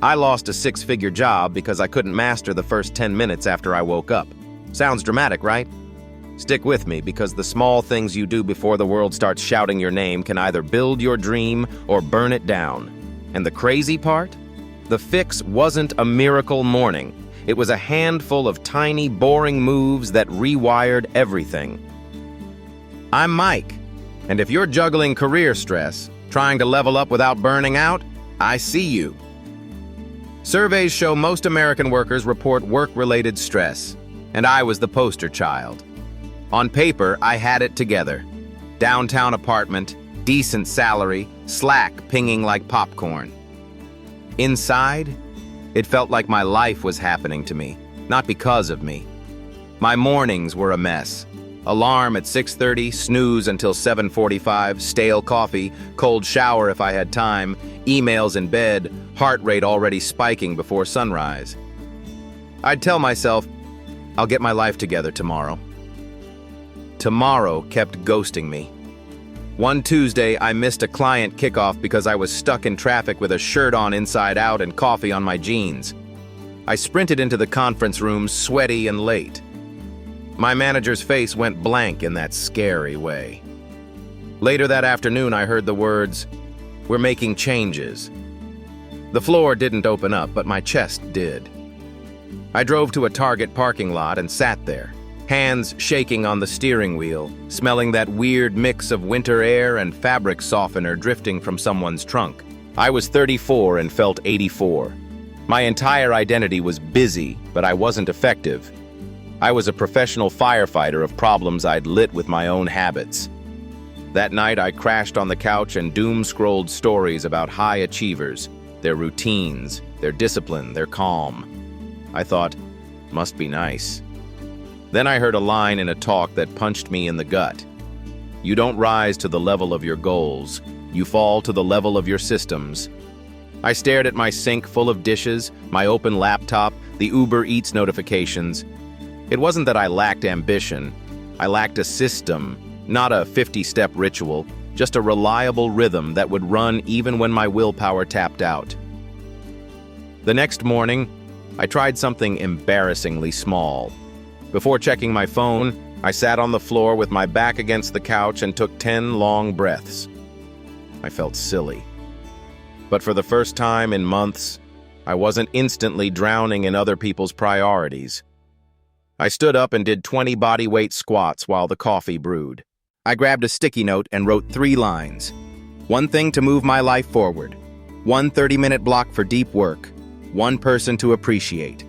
I lost a six-figure job because I couldn't master the first 10 minutes after I woke up. Sounds dramatic, right? Stick with me, because the small things you do before the world starts shouting your name can either build your dream or burn it down. And the crazy part? The fix wasn't a miracle morning. It was a handful of tiny, boring moves that rewired everything. I'm Mike, and if you're juggling career stress, trying to level up without burning out, I see you. Surveys show most American workers report work-related stress, and I was the poster child. On paper, I had it together. Downtown apartment, decent salary, Slack pinging like popcorn. Inside, it felt like my life was happening to me, not because of me. My mornings were a mess. Alarm at 6:30, snooze until 7:45, stale coffee, cold shower if I had time, emails in bed, heart rate already spiking before sunrise. I'd tell myself, I'll get my life together tomorrow. Tomorrow kept ghosting me. One Tuesday, I missed a client kickoff because I was stuck in traffic with a shirt on inside out and coffee on my jeans. I sprinted into the conference room, sweaty and late. My manager's face went blank in that scary way. Later that afternoon, I heard the words, "We're making changes." The floor didn't open up, but my chest did. I drove to a Target parking lot and sat there, hands shaking on the steering wheel, smelling that weird mix of winter air and fabric softener drifting from someone's trunk. I was 34 and felt 84. My entire identity was busy, but I wasn't effective. I was a professional firefighter of problems I'd lit with my own habits. That night, I crashed on the couch and doom-scrolled stories about high achievers, their routines, their discipline, their calm. I thought, must be nice. Then I heard a line in a talk that punched me in the gut. You don't rise to the level of your goals. You fall to the level of your systems. I stared at my sink full of dishes, my open laptop, the Uber Eats notifications. It wasn't that I lacked ambition. I lacked a system, not a 50-step ritual, just a reliable rhythm that would run even when my willpower tapped out. The next morning, I tried something embarrassingly small. Before checking my phone, I sat on the floor with my back against the couch and took 10 long breaths. I felt silly. But for the first time in months, I wasn't instantly drowning in other people's priorities. I stood up and did 20 bodyweight squats while the coffee brewed. I grabbed a sticky note and wrote 3 lines. One thing to move my life forward. 1 30-minute block for deep work. 1 person to appreciate.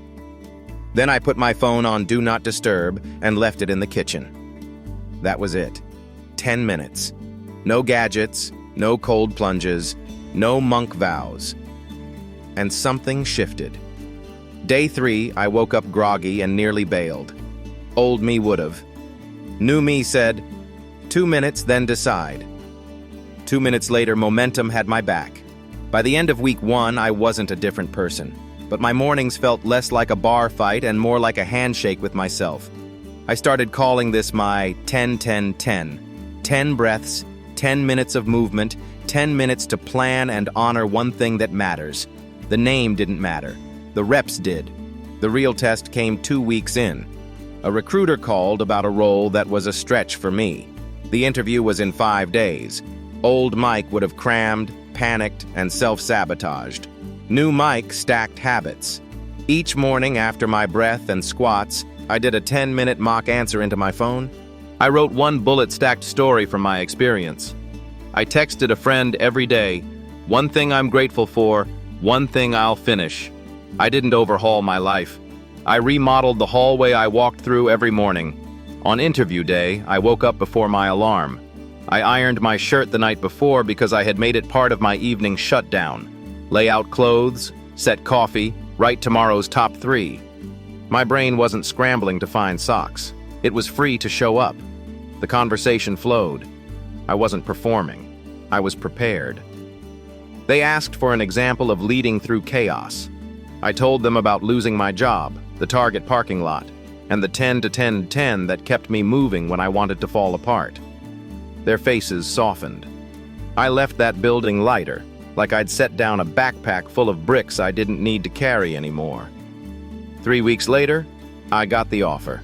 Then I put my phone on Do Not Disturb and left it in the kitchen. That was it. 10 minutes. No gadgets, no cold plunges, no monk vows. And something shifted. Day 3, I woke up groggy and nearly bailed. Old me would've. New me said, 2 minutes, then decide. 2 minutes later, momentum had my back. By the end of week 1, I wasn't a different person, but my mornings felt less like a bar fight and more like a handshake with myself. I started calling this my 10-10-10. 10 breaths, 10 minutes of movement, 10 minutes to plan and honor one thing that matters. The name didn't matter. The reps did. The real test came 2 weeks in. A recruiter called about a role that was a stretch for me. The interview was in 5 days. Old Mike would have crammed, panicked, and self-sabotaged. New Mike stacked habits. Each morning after my breath and squats, I did a 10-minute mock answer into my phone. I wrote 1 bullet-stacked story from my experience. I texted a friend every day, 1 thing I'm grateful for, 1 thing I'll finish. I didn't overhaul my life. I remodeled the hallway I walked through every morning. On interview day, I woke up before my alarm. I ironed my shirt the night before because I had made it part of my evening shutdown. Lay out clothes, set coffee, write tomorrow's top 3. My brain wasn't scrambling to find socks. It was free to show up. The conversation flowed. I wasn't performing. I was prepared. They asked for an example of leading through chaos. I told them about losing my job, the Target parking lot, and the 10-10-10 that kept me moving when I wanted to fall apart. Their faces softened. I left that building lighter, like I'd set down a backpack full of bricks I didn't need to carry anymore. 3 weeks later, I got the offer.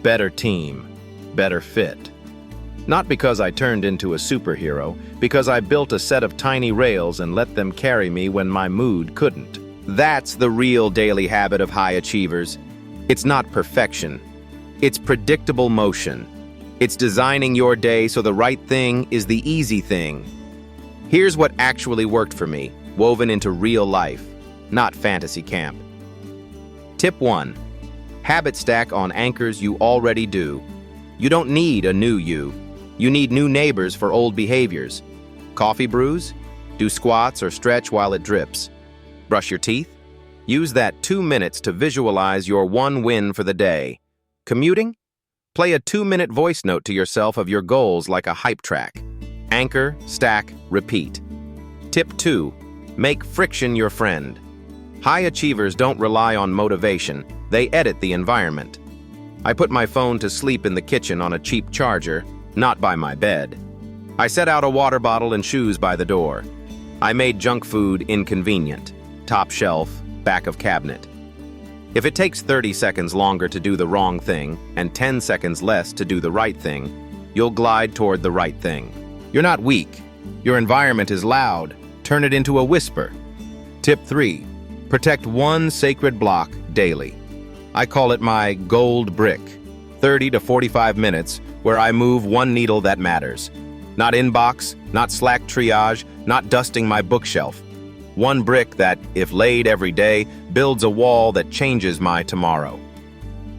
Better team, better fit. Not because I turned into a superhero, because I built a set of tiny rails and let them carry me when my mood couldn't. That's the real daily habit of high achievers. It's not perfection. It's predictable motion. It's designing your day so the right thing is the easy thing. Here's what actually worked for me, woven into real life, not fantasy camp. Tip 1. Habit stack on anchors you already do. You don't need a new you. You need new neighbors for old behaviors. Coffee brews? Do squats or stretch while it drips. Brush your teeth? Use that 2 minutes to visualize your one win for the day. Commuting? Play a 2-minute voice note to yourself of your goals like a hype track. Anchor, stack, repeat. Tip 2. Make friction your friend. High achievers don't rely on motivation, they edit the environment. I put my phone to sleep in the kitchen on a cheap charger, not by my bed. I set out a water bottle and shoes by the door. I made junk food inconvenient. Top shelf, back of cabinet. If it takes 30 seconds longer to do the wrong thing and 10 seconds less to do the right thing, you'll glide toward the right thing. You're not weak. Your environment is loud. Turn it into a whisper. Tip 3. Protect one sacred block daily. I call it my gold brick. 30 to 45 minutes where I move one needle that matters. Not inbox, not Slack triage, not dusting my bookshelf. One brick that, if laid every day, builds a wall that changes my tomorrow.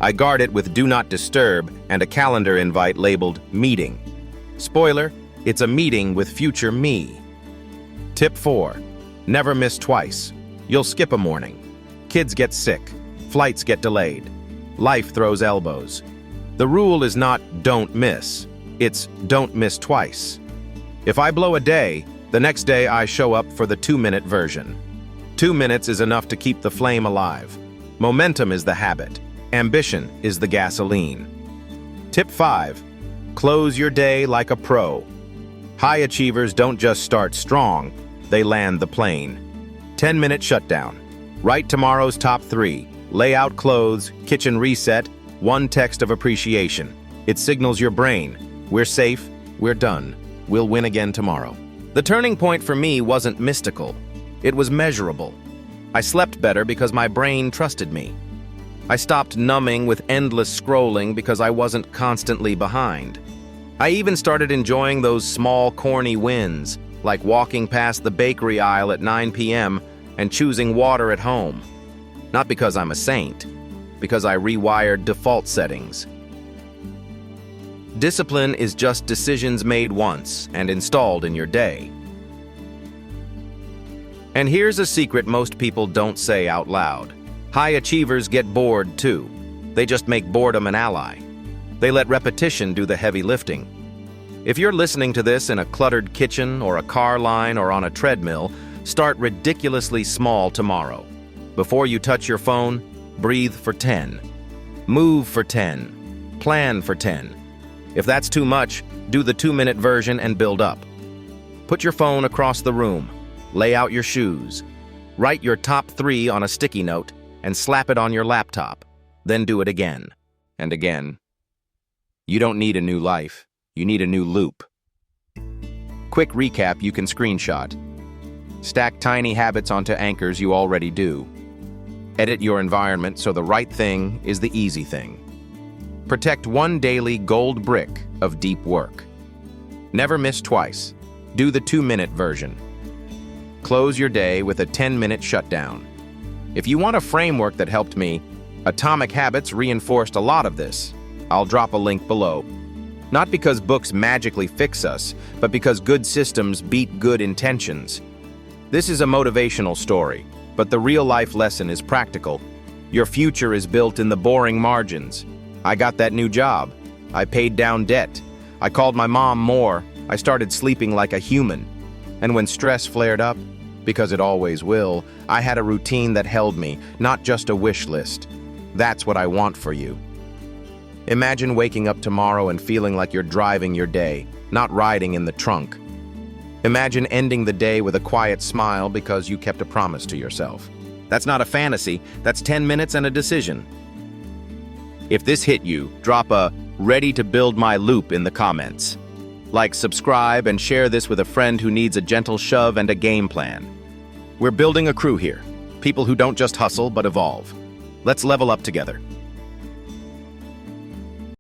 I guard it with Do Not Disturb and a calendar invite labeled Meeting. Spoiler, it's a meeting with future me. Tip 4. Never miss twice. You'll skip a morning. Kids get sick. Flights get delayed. Life throws elbows. The rule is not don't miss. It's don't miss twice. If I blow a day, the next day I show up for the 2-minute version. 2 minutes is enough to keep the flame alive. Momentum is the habit. Ambition is the gasoline. Tip 5. Close your day like a pro. High achievers don't just start strong, they land the plane. 10-minute shutdown. Write tomorrow's top 3. Lay out clothes, kitchen reset, one text of appreciation. It signals your brain. We're safe, we're done. We'll win again tomorrow. The turning point for me wasn't mystical. It was measurable. I slept better because my brain trusted me. I stopped numbing with endless scrolling because I wasn't constantly behind. I even started enjoying those small, corny wins, like walking past the bakery aisle at 9 p.m. and choosing water at home. Not because I'm a saint, because I rewired default settings. Discipline is just decisions made once and installed in your day. And here's a secret most people don't say out loud. High achievers get bored too. They just make boredom an ally. They let repetition do the heavy lifting. If you're listening to this in a cluttered kitchen or a car line or on a treadmill, start ridiculously small tomorrow. Before you touch your phone, breathe for 10. Move for 10. Plan for 10. If that's too much, do the 2-minute version and build up. Put your phone across the room. Lay out your shoes. Write your top 3 on a sticky note and slap it on your laptop. Then do it again and again. You don't need a new life. You need a new loop. Quick recap you can screenshot. Stack tiny habits onto anchors you already do. Edit your environment so the right thing is the easy thing. Protect one daily gold brick of deep work. Never miss twice. Do the 2-minute version. Close your day with a 10-minute shutdown. If you want a framework that helped me, Atomic Habits reinforced a lot of this. I'll drop a link below. Not because books magically fix us, but because good systems beat good intentions. This is a motivational story, but the real-life lesson is practical. Your future is built in the boring margins. I got that new job. I paid down debt. I called my mom more. I started sleeping like a human. And when stress flared up, because it always will, I had a routine that held me, not just a wish list. That's what I want for you. Imagine waking up tomorrow and feeling like you're driving your day, not riding in the trunk. Imagine ending the day with a quiet smile because you kept a promise to yourself. That's not a fantasy, that's 10 minutes and a decision. If this hit you, drop a "ready to build my loop" in the comments. Like, subscribe, and share this with a friend who needs a gentle shove and a game plan. We're building a crew here, people who don't just hustle but evolve. Let's level up together.